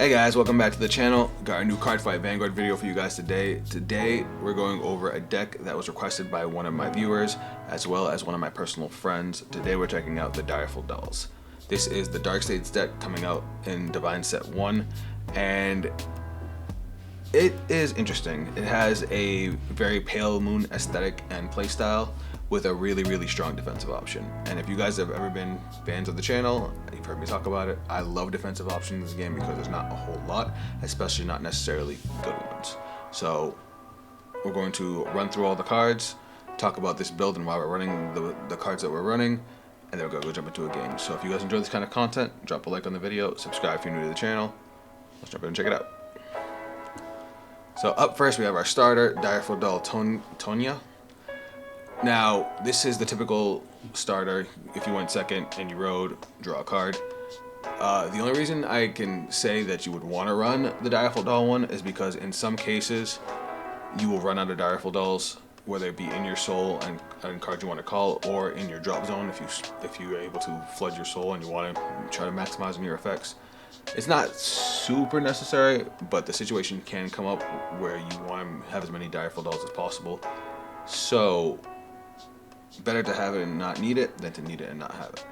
Hey guys, welcome back to the channel. Got a new Cardfight Vanguard video for you guys today. Today we're going over a deck that was requested by one of my viewers as well as one of my personal friends. Today we're checking out the Direful dolls. This is the Dark States deck coming out in Divine Set 1, and it is interesting. It has a very pale moon aesthetic and playstyle with a really strong defensive option. And if you guys have ever been fans of the channel, you've heard me talk about it, I love defensive options in this game because there's not a whole lot, especially not necessarily good ones. So we're going to run through all the cards, talk about this build and why we're running the cards that we're running, and then we're going to go jump into a game. So if you guys enjoy this kind of content, drop a like on the video, subscribe if you're new to the channel. Let's jump in and check it out. So up first we have our starter, Direful doll Tonya. Now, this is the typical starter. If you went second and you rode, draw a card. The only reason I can say that you would want to run the Direful doll one is because in some cases you will run out of Direful dolls, whether it be in your soul and cards you want to call, or in your drop zone if you're able to flood your soul and you want to try to maximize on your effects. It's not super necessary, but the situation can come up where you want to have as many Direful dolls as possible. So better to have it and not need it than to need it and not have it.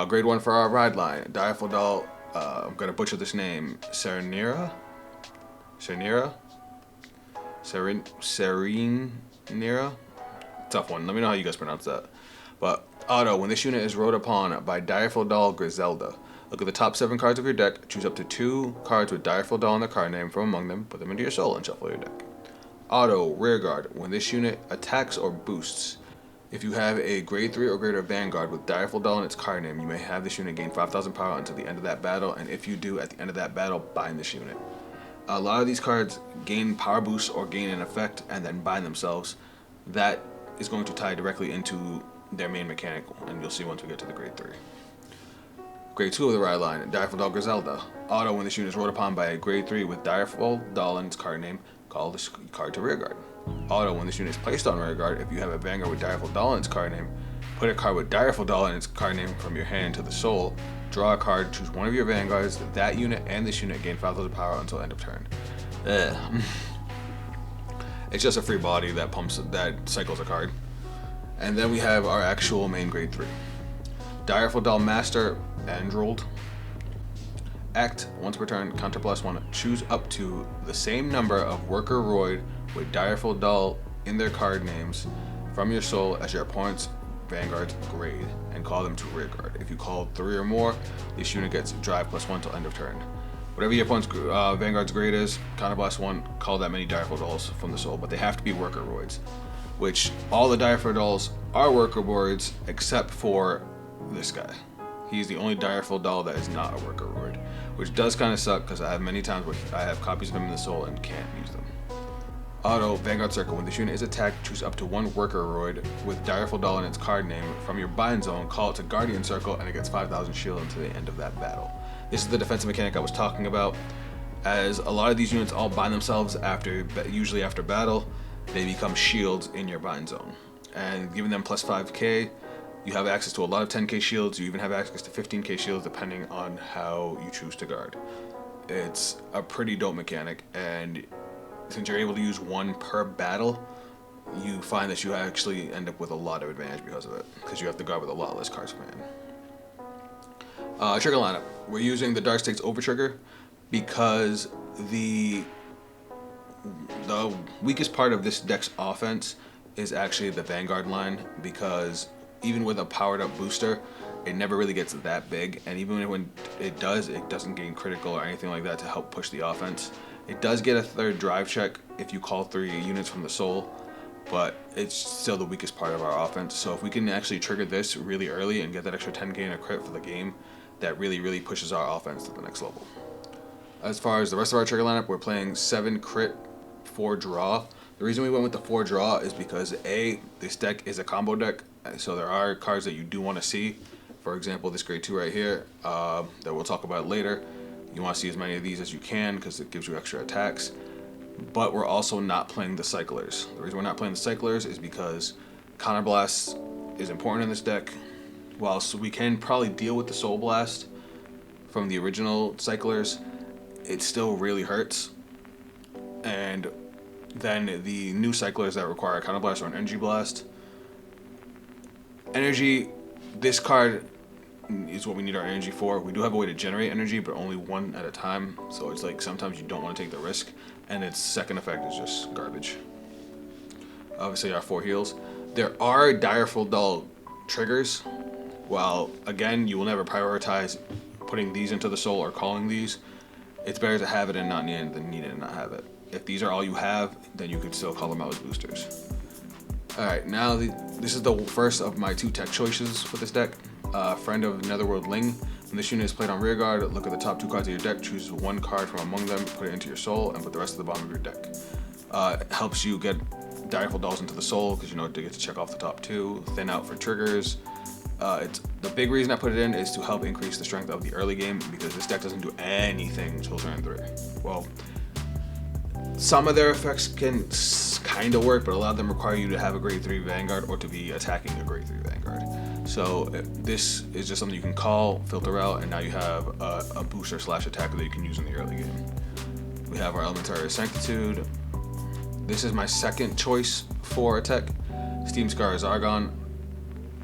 Grade 1 for our ride line. Direful doll, I'm going to butcher this name, Serenira? Tough one. Let me know how you guys pronounce that. But auto, when this unit is rode upon by Direful doll Griselda, look at the top 7 cards of your deck, choose up to 2 cards with Direful doll in the card name from among them, put them into your soul, and shuffle your deck. Auto, rear guard, when this unit attacks or boosts, if you have a grade 3 or greater Vanguard with Direful doll in its card name, you may have this unit gain 5,000 power until the end of that battle, and if you do, at the end of that battle, bind this unit. A lot of these cards gain power boosts or gain an effect and then bind themselves. That is going to tie directly into their main mechanical, and you'll see once we get to the grade 3. Grade 2 of the ride line, Direful doll Griselda. Auto, when this unit is rode upon by a grade 3 with Direful doll in its card name, call this card to rear guard. Auto, when this unit is placed on rear guard, if you have a Vanguard with Direful doll in its card name, put a card with Direful doll in its card name from your hand to the soul, draw a card, choose one of your Vanguards, that unit and this unit gain 5,000 power until end of turn. It's just a free body that cycles a card. And then we have our actual main grade 3. Direful doll Master Android. Act, once per turn, counter +1, choose up to the same number of Worker Roid with Direful doll in their card names from your soul as your opponent's Vanguard's grade, and call them to rear guard. If you call 3 or more, this unit gets drive +1 till end of turn. Whatever your opponent's Vanguard's grade is, counter +1, call that many Direful dolls from the soul, but they have to be Worker Roids, which all the Direful dolls are Worker Roids except for this guy. He's the only Direful doll that is not a Worker Roid, which does kind of suck because I have many times where I have copies of him in the soul and can't use them. Auto, Vanguard Circle, when this unit is attacked, choose up to 1 Worker Roid with Direful doll in its card name from your bind zone, call it to Guardian Circle, and it gets 5,000 shield until the end of that battle. This is the defensive mechanic I was talking about. As a lot of these units all bind themselves usually after battle, they become shields in your bind zone. And giving them plus 5k, you have access to a lot of 10k shields. You even have access to 15k shields depending on how you choose to guard. It's a pretty dope mechanic, and since you're able to use 1 per battle, you find that you actually end up with a lot of advantage because of it, because you have to guard with a lot less cards from hand. Trigger lineup. We're using the Dark States Overtrigger because the weakest part of this deck's offense is actually the Vanguard line, because even with a powered up booster, it never really gets that big, and even when it does, it doesn't gain critical or anything like that to help push the offense. It does get a 3rd drive check if you call 3 units from the soul, but it's still the weakest part of our offense. So if we can actually trigger this really early and get that extra 10k in a crit for the game, that really pushes our offense to the next level. As far as the rest of our trigger lineup, we're playing 7 crit, 4 draw. The reason we went with the 4 draw is because A, this deck is a combo deck, so there are cards that you do want to see. For example, this grade 2 right here, that we'll talk about later. You want to see as many of these as you can because it gives you extra attacks. But we're also not playing the Cyclers. The reason we're not playing the Cyclers is because Counter Blast is important in this deck. Whilst we can probably deal with the Soul Blast from the original cyclers, it still really hurts. And then the new cyclers that require a Counter Blast or an Energy Blast. Energy, this card is what we need our energy for. We do have a way to generate energy, but only one at a time. So it's like sometimes you don't want to take the risk, and its second effect is just garbage. Obviously our 4 heals. There are Direful Dull triggers. While again, you will never prioritize putting these into the soul or calling these. It's better to have it and not need it than need it and not have it. If these are all you have, then you could still call them out as boosters. Alright, now this is the first of my 2 tech choices for this deck. Friend of Netherworld Ling. When this unit is played on rearguard, look at the top 2 cards of your deck, choose 1 card from among them, put it into your soul, and put the rest at the bottom of your deck. It helps you get Direful Dolls into the soul, because you know to get to check off the top 2, thin out for triggers. It's the big reason I put it in is to help increase the strength of the early game, because this deck doesn't do anything until turn 3. Well, some of their effects can kind of work, but a lot of them require you to have a grade 3 Vanguard or to be attacking a grade 3 Vanguard. So this is just something you can call, filter out, and now you have a booster / attacker that you can use in the early game. We have our Elementary Sanctitude. This is my second choice for a tech. Steam Scar Zargon.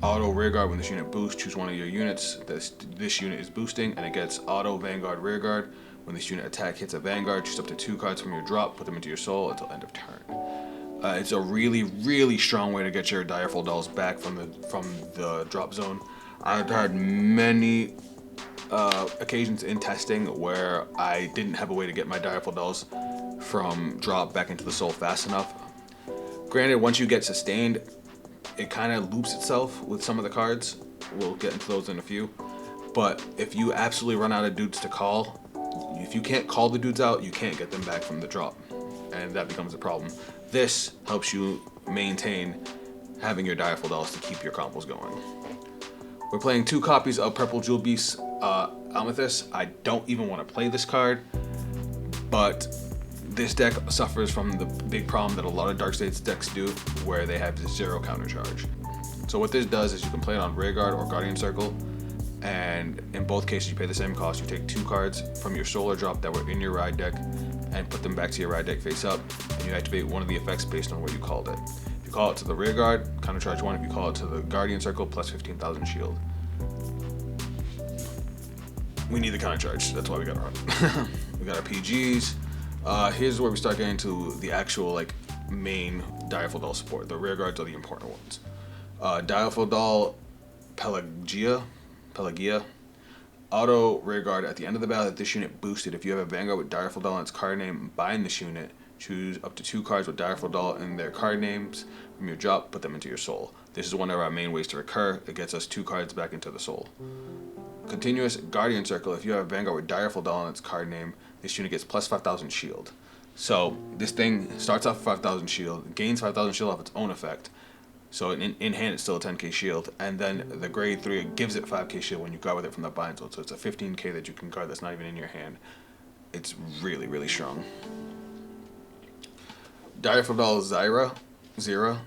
Auto Rearguard when this unit boosts, choose one of your units. This unit is boosting, and it gets Auto Vanguard Rearguard. When this unit attack hits a Vanguard, choose up to 2 cards from your drop, put them into your soul until end of turn. It's a really, really strong way to get your Direful Dolls back from the drop zone. I've had many occasions in testing where I didn't have a way to get my Direful Dolls from drop back into the soul fast enough. Granted, once you get sustained, it kind of loops itself with some of the cards. We'll get into those in a few. But if you absolutely run out of dudes to call, if you can't call the dudes out, you can't get them back from the drop. And that becomes a problem. This helps you maintain having your Direful Dolls to keep your combos going. We're playing 2 copies of Purple Jewel Beast Amethyst. I don't even want to play this card, but this deck suffers from the big problem that a lot of Dark States decks do, where they have 0 counter charge. So what this does is you can play it on Rearguard or Guardian Circle, and in both cases you pay the same cost. You take 2 cards from your solar drop that were in your ride deck and put them back to your ride deck face up, and you activate one of the effects based on what you called it. If you call it to the Rearguard, counter charge 1. If you call it to the Guardian Circle, plus 15,000 shield. We need the counter charge, that's why we got to run. We got our PGs. Here's where we start getting to the actual main Direful Doll support. The Rearguards are the important ones. Direful Doll Pelagia. Auto Rearguard at the end of the battle that this unit boosted. If you have a Vanguard with Direful Doll in its card name, bind this unit. Choose up to 2 cards with Direful Doll in their card names from your drop, put them into your soul. This is one of our main ways to recur. It gets us 2 cards back into the soul. Continuous Guardian Circle. If you have a Vanguard with Direful Doll in its card name, this unit gets plus 5,000 shield. So this thing starts off with 5,000 shield, gains 5,000 shield off its own effect. So in hand it's still a 10k shield, and then the grade 3 gives it 5k shield when you guard with it from the bind zone. So it's a 15k that you can guard that's not even in your hand. It's really, really strong. Direful Doll Zira.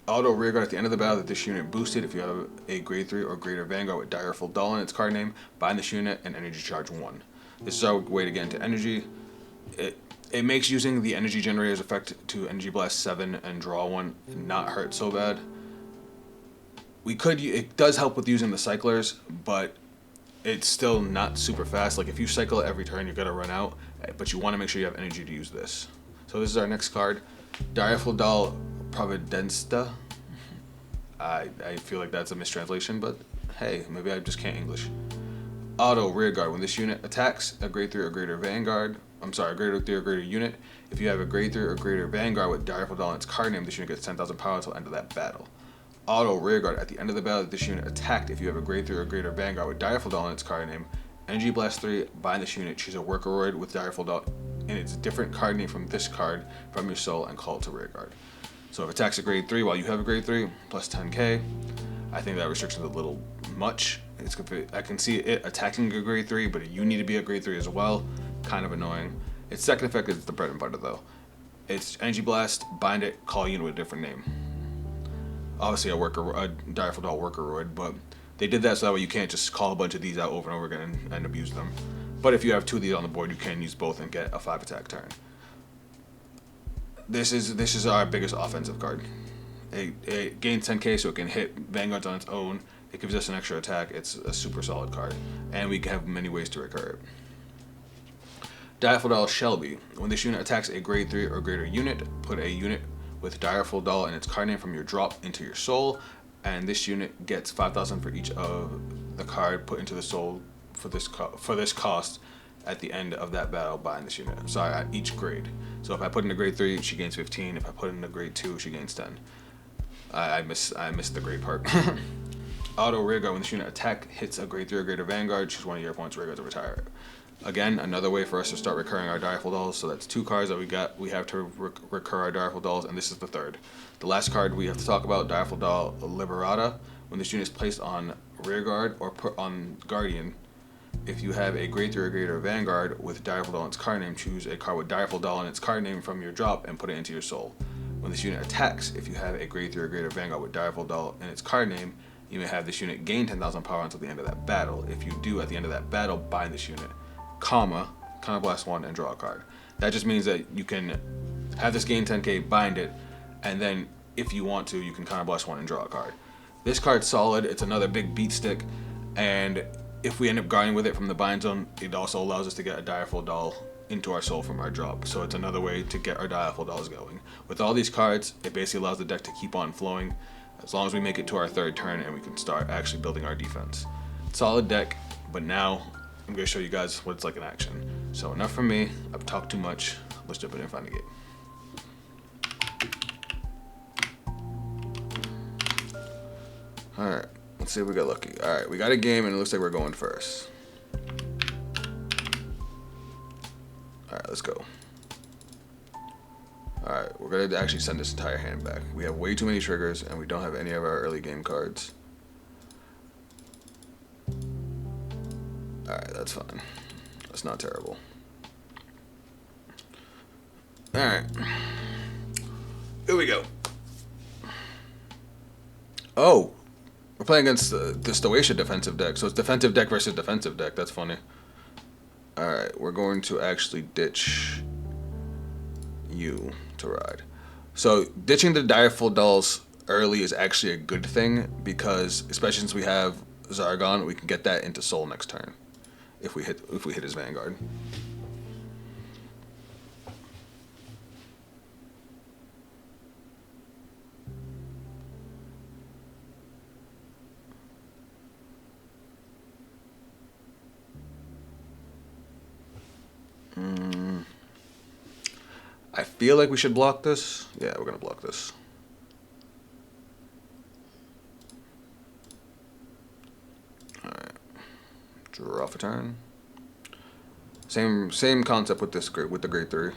Auto Rearguard at the end of the battle that this unit boosted. If you have a grade 3 or greater Vanguard with Direful Doll in its card name, bind this unit and energy charge 1. This is our way to get into energy. It makes using the energy generator's effect to energy blast 7 and draw 1 not hurt so bad. It does help with using the cyclers, but it's still not super fast. Like if you cycle it every turn, you're gonna run out, but you want to make sure you have energy to use this. So this is our next card, Direful Doll Providensta. I feel like that's a mistranslation, but hey, maybe I just can't English. Auto Rearguard. When this unit attacks a grade 3 or greater Vanguard, a grade 3 or greater unit, if you have a grade 3 or greater Vanguard with Direful Doll in its card name, this unit gets 10,000 power until the end of that battle. Auto Rearguard. At the end of the battle, this unit attacked. If you have a grade 3 or greater Vanguard with Direful Doll in its card name, Energy Blast 3, bind this unit, choose a Workoroid with Direful Doll in its different card name from this card from your soul, and call it to Rearguard. So if it attacks a grade 3 while you have a grade 3, plus 10k. I think that restriction is a little much. I can see it attacking a grade 3, but you need to be a grade 3 as well. Kind of annoying. Its second effect is the bread and butter though. It's Energy Blast, bind it, call a unit with a different name. Obviously a Direful Doll Workoroid, but They did that so that way you can't just call a bunch of these out over and over again and abuse them. But if you have 2 of these on the board, you can use both and get a 5 attack turn. This is our biggest offensive card. It gains 10k, so it can hit Vanguards on its own. It gives us an extra attack. It's a super solid card, and we have many ways to recur it. Direful Doll Shelby. When this unit attacks a grade 3 or greater unit, put a unit with Direful Doll and its card name from your drop into your soul, and this unit gets 5,000 for each of the card put into the soul for this cost at the end of that battle buying this unit. Sorry, at each grade. So if I put in a grade 3, she gains 15. If I put in a grade 2, she gains 10. I missed the grade part. Auto Rearguard. When this unit attack hits a grade 3 or greater Vanguard, choose one of your opponent's Rearguard to retire it. Again, another way for us to start recurring our Direful Dolls. So that's 2 cards that we have to recur our Direful Dolls, and this is the 3rd. The last card we have to talk about, Direful Doll Liberata. When this unit is placed on Rearguard or put on Guardian, if you have a grade 3 or greater Vanguard with Direful Doll and its card name, choose a card with Direful Doll and its card name from your drop and put it into your soul. When this unit attacks, if you have a grade 3 or greater Vanguard with Direful Doll and its card name, you may have this unit gain 10,000 power until the end of that battle. If you do, at the end of that battle, bind this unit, Counterblast 1, and draw a card. That just means that you can have this gain 10k, bind it, and then if you want to, you can Counterblast 1 and draw a card. This card's solid. It's another big beat stick, and if we end up guarding with it from the bind zone, it also allows us to get a Direful Doll into our soul from our drop. So it's another way to get our Direful Dolls going. With all these cards, it basically allows the deck to keep on flowing as long as we make it to our 3rd turn and we can start actually building our defense. Solid deck, but now I'm going to show you guys what it's like in action. So enough from me. I've talked too much. Let's jump in and find the game. Alright, let's see if we got lucky. Alright, we got a game and it looks like we're going first. Alright, let's go. Alright, we're going to actually send this entire hand back. We have way too many triggers and we don't have any of our early game cards. Alright, that's fine. That's not terrible. Alright. Here we go. Oh! We're playing against the Stoatia defensive deck, so it's defensive deck versus defensive deck. That's funny. Alright, we're going to actually ditch you to ride. So ditching the Direful Dolls early is actually a good thing, because especially since we have Zargon, we can get that into soul next turn if we hit his Vanguard. I feel like we should block this. Yeah, we're gonna block this. Alright. Draw for turn. Same concept with this with the grade 3.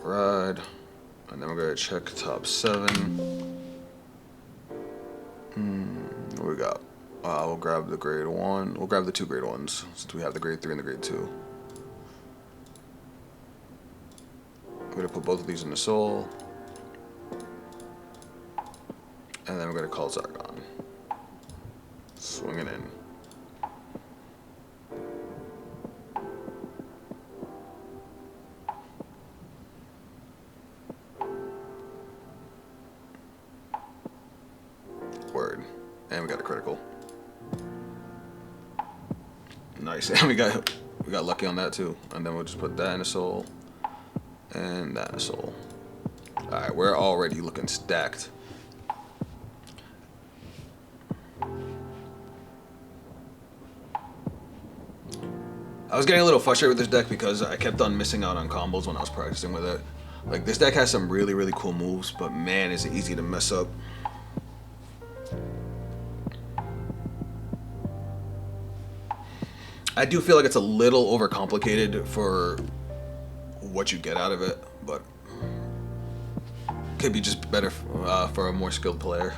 Ride. And then we're gonna check top 7. What we got? We'll grab the grade 1. We'll grab the 2 grade 1s since we have the grade 3 and the grade 2. I'm gonna put both of these in the soul, and then we're gonna call Zargon. Swing it in. Word. And we got a critical. Nice. And we got lucky on that too. And then we'll just put that in the soul. And that in the soul. Alright, we're already looking stacked. I was getting a little frustrated with this deck because I kept on missing out on combos when I was practicing with it. Like, this deck has some really, really cool moves, but man, is it easy to mess up. I do feel like it's a little overcomplicated for what you get out of it, but could be just better for a more skilled player.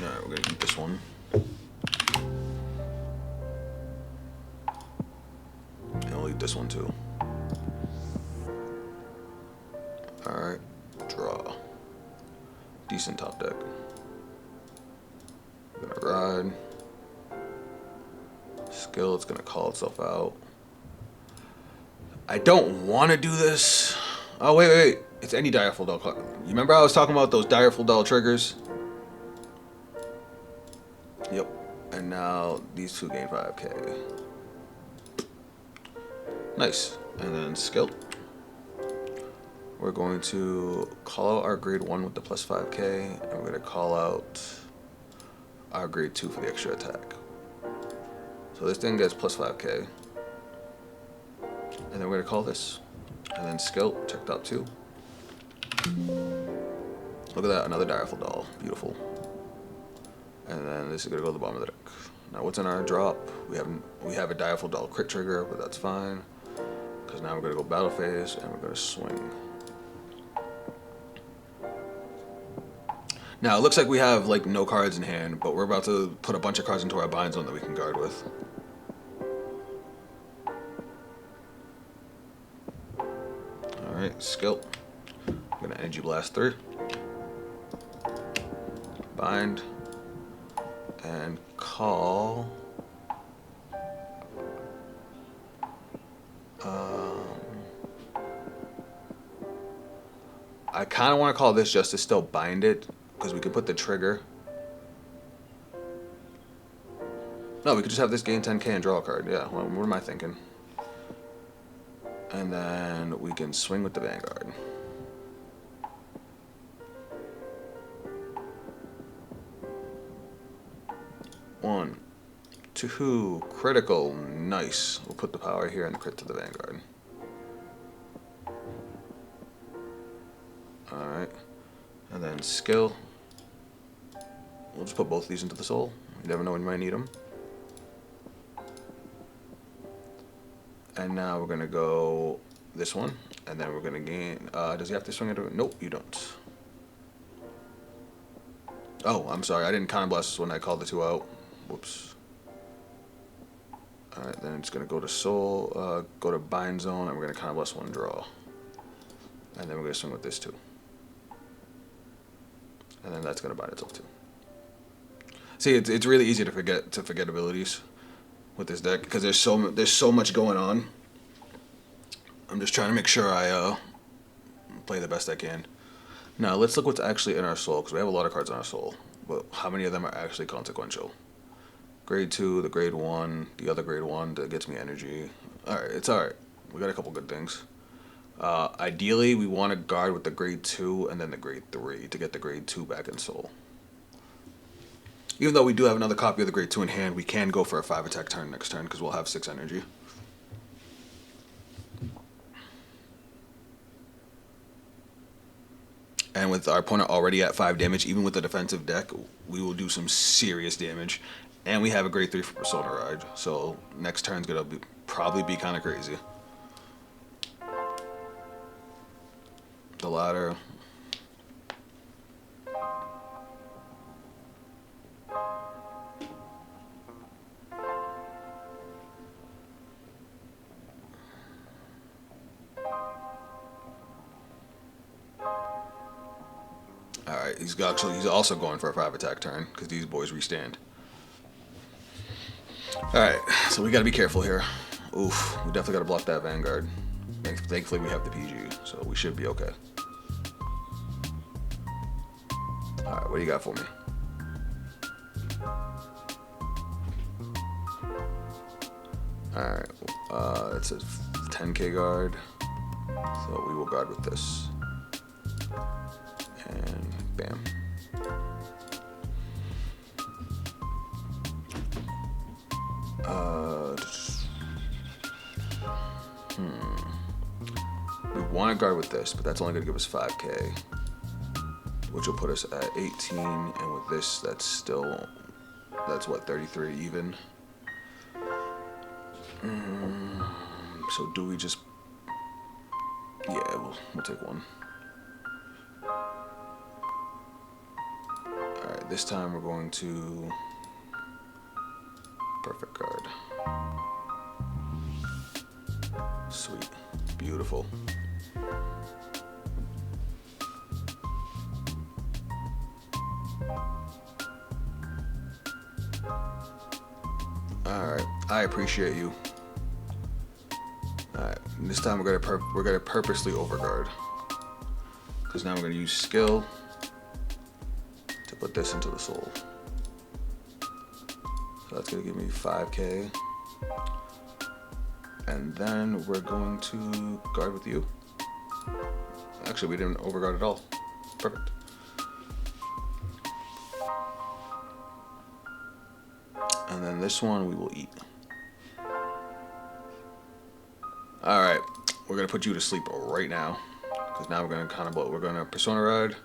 Alright, we're gonna eat this one. this one too. Alright, draw. Decent top deck. Gonna ride. Skill, it's gonna call itself out. I don't want to do this. Oh, wait. It's any Direful Doll card. You remember I was talking about those Direful Doll triggers? Yep. And now these two gain 5k. Nice. And then skill. We're going to call out our grade 1 with the plus 5k. And we're going to call out our grade 2 for the extra attack. So this thing gets plus 5k. And then we're going to call this. And then skill, check top 2. Look at that, another Direful Doll. Beautiful. And then this is going to go to the bottom of the deck. Now what's in our drop? We have a Direful Doll crit trigger, but that's fine. Because now we're going to go battle phase and we're going to swing. Now it looks like we have like no cards in hand, but we're about to put a bunch of cards into our bind zone that we can guard with. Alright, skill. I'm going to energy blast 3. Bind. And call. I kind of want to call this just to still bind it, because we could put the trigger. No, we could just have this gain 10k and draw a card. Yeah, what am I thinking? And then we can swing with the Vanguard. One, two, critical, nice. We'll put the power here and the crit to the Vanguard. Alright, and then skill. We'll just put both of these into the soul. You never know when you might need them. And now we're going to go this one, and then we're going to gain... does he have to swing it? Nope, you don't. Oh, I'm sorry, I didn't counter blast this when I called the 2 out. Whoops. Alright, then it's going to go to soul, go to bind zone, and we're going to counter blast 1 draw. And then we're going to swing with this too. And then that's going to bind itself too. See, it's really easy to forget abilities with this deck because there's so much going on. I'm just trying to make sure I play the best I can. Now let's look what's actually in our soul, because we have a lot of cards in our soul, but how many of them are actually consequential? Grade 2, the grade 1, the other grade 1 that gets me energy. Alright, it's alright. We got a couple good things. Ideally, we want to guard with the grade 2 and then the grade 3 to get the grade 2 back in soul. Even though we do have another copy of the grade 2 in hand, we can go for a 5 attack turn next turn because we'll have 6 energy. And with our opponent already at 5 damage, even with the defensive deck, we will do some serious damage. And we have a grade 3 for Persona Ride, so next turn's gonna probably be kind of crazy. The ladder. Alright, he's also going for a 5 attack turn because these boys restand. Alright, so we gotta be careful here. Oof, we definitely gotta block that Vanguard. Thankfully we have the PG, so we should be okay. Alright, what do you got for me? Alright, it says 10k guard, so we will guard with this. And bam. We want to guard with this, but that's only going to give us 5k, which will put us at 18, and with this, that's what, 33 even. So do we just... Yeah, we'll take one. Alright, this time we're going to... Perfect guard. Sweet. Beautiful. Alright, I appreciate you. Alright, this time we're gonna purposely overguard. Because now we're gonna use skill to put this into the soul. So that's gonna give me 5k. And then we're going to guard with you. Actually, we didn't overguard at all. Perfect. And then this one we will eat. Alright, we're gonna put you to sleep right now. Because now we're gonna we're gonna persona ride.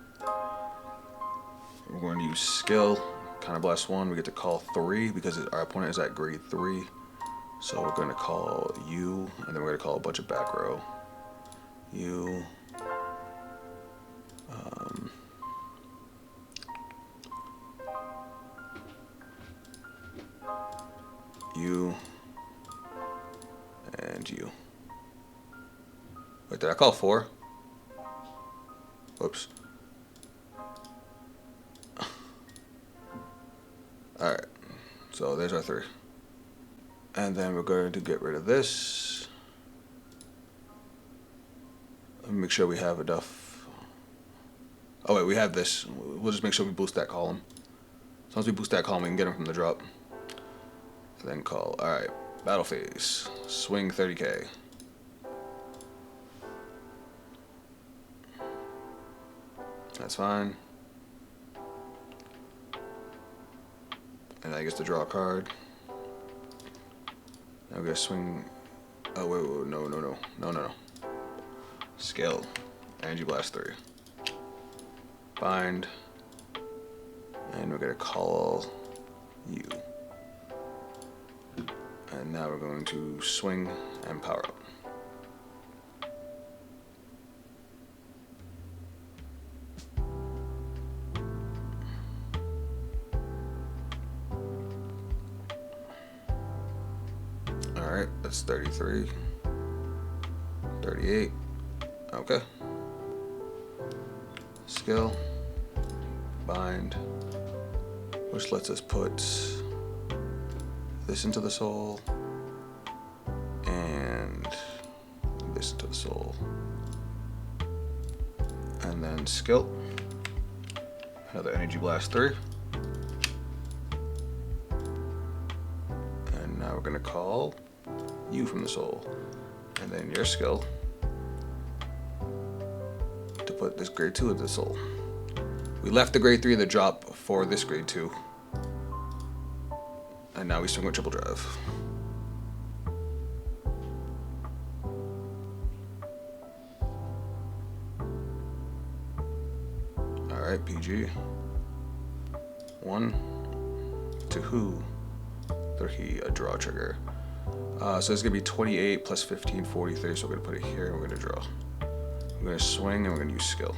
We're going to use skill, kind of blast 1. We get to call 3 because our opponent is at grade 3. So we're going to call you, and then we're going to call a bunch of back row. You. You. And you. Wait, did I call 4? Whoops. Alright, so there's our 3. And then we're going to get rid of this. Make sure we have enough. Oh wait, we have this. We'll just make sure we boost that column. As long as we boost that column, we can get him from the drop. And then call. Alright, battle phase. Swing 30k. That's fine. And I get to draw a card. Now we're gonna swing. Oh wait, no. Skill. Energy blast 3. Bind. And we're gonna call you. And now we're going to swing and power up. Alright, that's 33. 38. Okay. Skill. Bind. Which lets us put this into the soul. And this into the soul. And then skill. Another energy blast 3. And now we're gonna call you from the soul, and then your skill to put this grade 2 into the soul. We left the grade 3 in the drop for this grade 2, and now we swing with triple drive. Alright, PG. 1 to who? 3, a draw trigger. So it's gonna be 28 plus 15, 43. So we're gonna put it here and we're gonna draw. We're gonna swing and we're gonna use skill.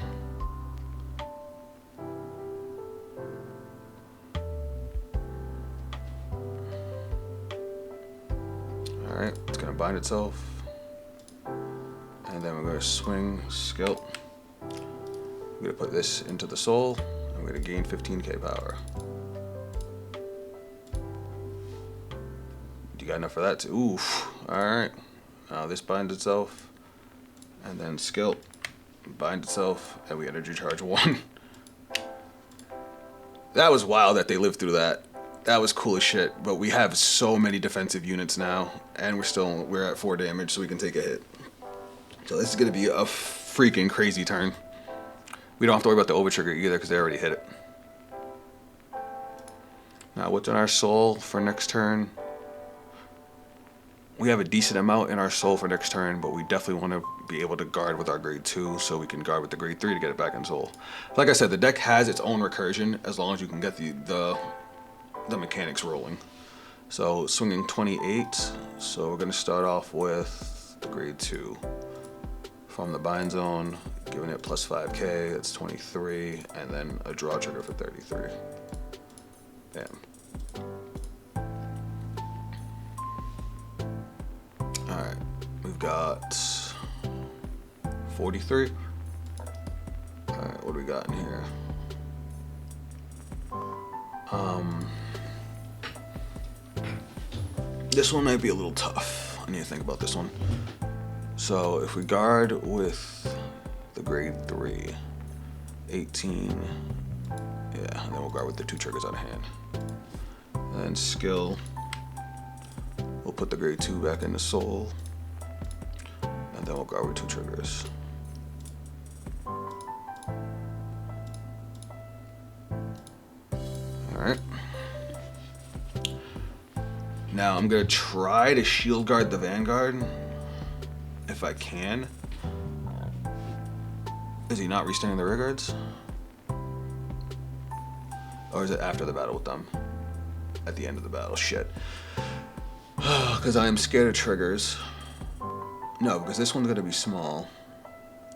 Alright, it's gonna bind itself. And then we're gonna swing skill. We're gonna put this into the soul and we're gonna gain 15k power. Got enough for that too. Oof. Alright. Now this binds itself. And then skill. Bind itself. And we energy charge 1. That was wild that they lived through that. That was cool as shit. But we have so many defensive units now. And we're at 4 damage, so we can take a hit. So this is gonna be a freaking crazy turn. We don't have to worry about the over trigger either because they already hit it. Now what's in our soul for next turn? We have a decent amount in our soul for next turn, but we definitely want to be able to guard with our grade 2 so we can guard with the grade 3 to get it back in soul. Like I said, the deck has its own recursion as long as you can get the mechanics rolling. So swinging 28, so we're going to start off with the grade 2. From the bind zone, giving it plus 5k, that's 23, and then a draw trigger for 33. Bam. Alright, we've got 43. Alright, what do we got in here? This one might be a little tough. I need to think about this one. So if we guard with the grade 3, 18, yeah, and then we'll guard with the 2 triggers out of hand. And then skill, we'll put the grade 2 back into soul, and then we'll guard with 2 triggers. Alright. Now I'm gonna try to shield guard the Vanguard if I can. Is he not restarting the rear guards? Or is it after the battle with them? At the end of the battle, shit. Because I am scared of triggers. No, because this one's gonna be small,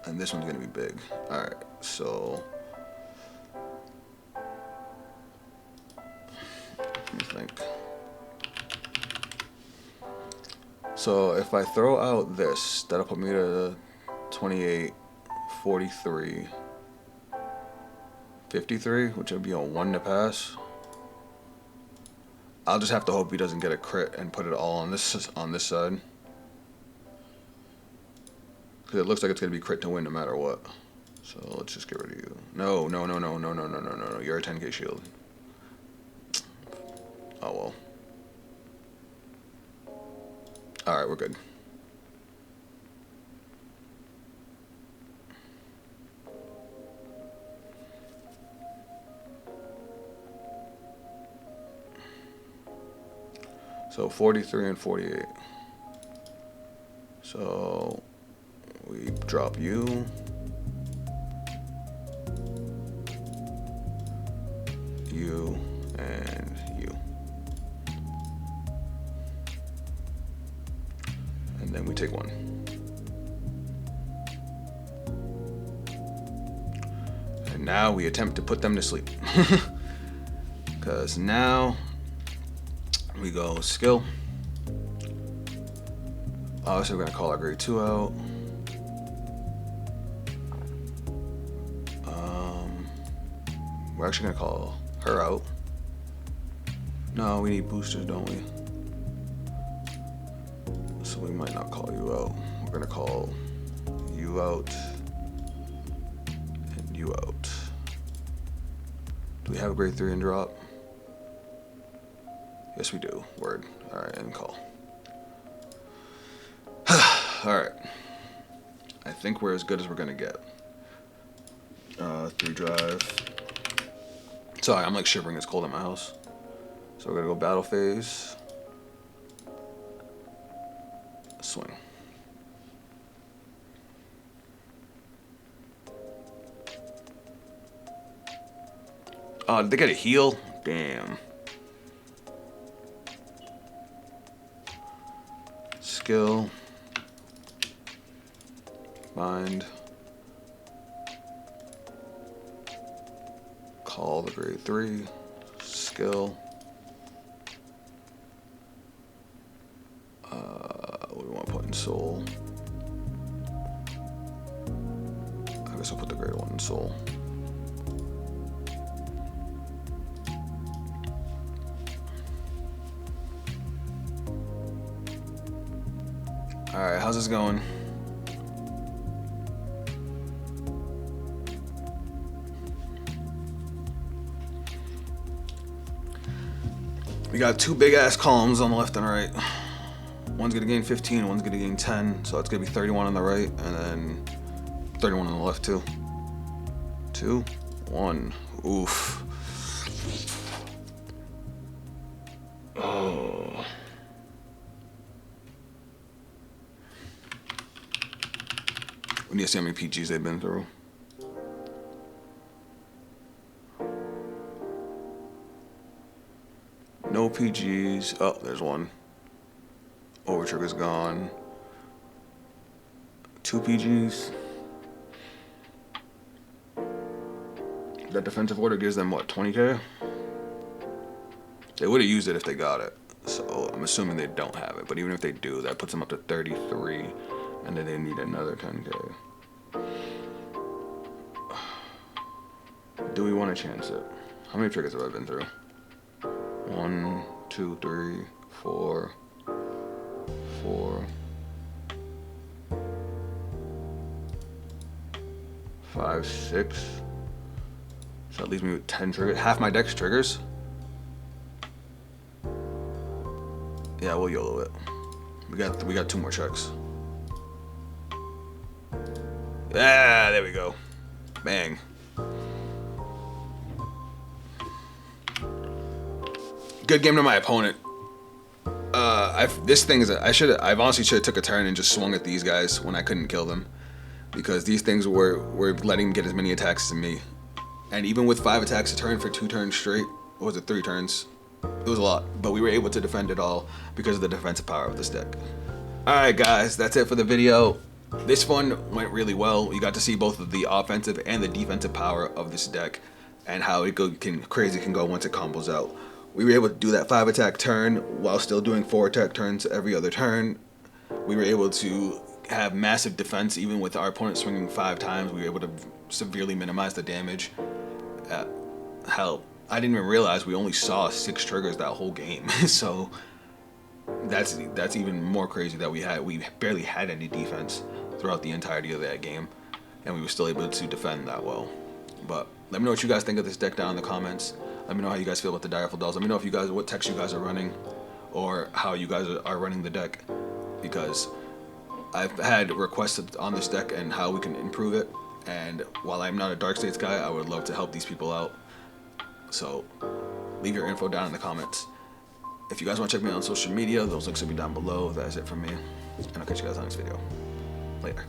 and this one's gonna be big. Alright, so let me think. So if I throw out this, that'll put me to 28, 43, 53, which would be a 1 to pass. I'll just have to hope he doesn't get a crit and put it all on this side. Because it looks like it's going to be crit to win no matter what. So let's just get rid of you. No. You're a 10k shield. Oh well. Alright, we're good. So 43 and 48. So we drop you. You and you. And then we take 1. And now we attempt to put them to sleep. Because now we go skill. Obviously, we're going to call our grade 2 out. We're actually going to call her out. No, we need boosters, don't we? So we might not call you out. We're going to call you out and you out. Do we have a grade 3 in drop? Yes, we do. Word. Alright, and call. Alright. I think we're as good as we're gonna get. 3 drive. Sorry, I'm like shivering. It's cold in my house. So we're gonna go battle phase. Swing. Oh, did they get a heal? Damn. Skill, bind, call the grade 3, skill, what do we want to put in soul? I guess I'll put the grade 1 in soul. Alright, how's this going? We got 2 big ass columns on the left and right. One's gonna gain 15, one's gonna gain 10, so it's gonna be 31 on the right and then 31 on the left too. 2, 1. Oof. Oh. We need to see how many PGs they've been through. No PGs. Oh, there's one. Over trigger's gone. 2 PGs. That defensive order gives them what, 20k? They would have used it if they got it. So I'm assuming they don't have it. But even if they do, that puts them up to 33. And then they need another 10k. do we want to chance it? How many triggers have I been through? 1, 2, 3, 4, 5, 6. So that leaves me with 10 triggers. Half my deck's triggers. Yeah, we'll YOLO it. We got 2 more checks. Yeah, there we go. Bang. Good game to my opponent. This thing is I honestly should have took a turn and just swung at these guys when I couldn't kill them, because these things were letting him get as many attacks as me, and even with 5 attacks a turn for 2 turns straight, or was it 3 turns? It was a lot, but we were able to defend it all because of the defensive power of this deck. Alright guys, that's it for the video. This one went really well. You got to see both of the offensive and the defensive power of this deck, and how crazy can go once it combos out. We were able to do that 5 attack turn while still doing 4 attack turns every other turn. We were able to have massive defense even with our opponent swinging 5 times. We were able to severely minimize the damage. Hell, I didn't even realize we only saw 6 triggers that whole game. So that's even more crazy that we barely had any defense throughout the entirety of that game, and we were still able to defend that well. But let me know what you guys think of this deck down in the comments. Let me know how you guys feel about the Direful dolls. Let me know if what techs you guys are running, or how you guys are running the deck, because I've had requests on this deck and how we can improve it. And while I'm not a Dark States guy, I would love to help these people out. So leave your info down in the comments. If you guys want to check me out on social media, those links will be down below. That is it from me, and I'll catch you guys on the next video. Later.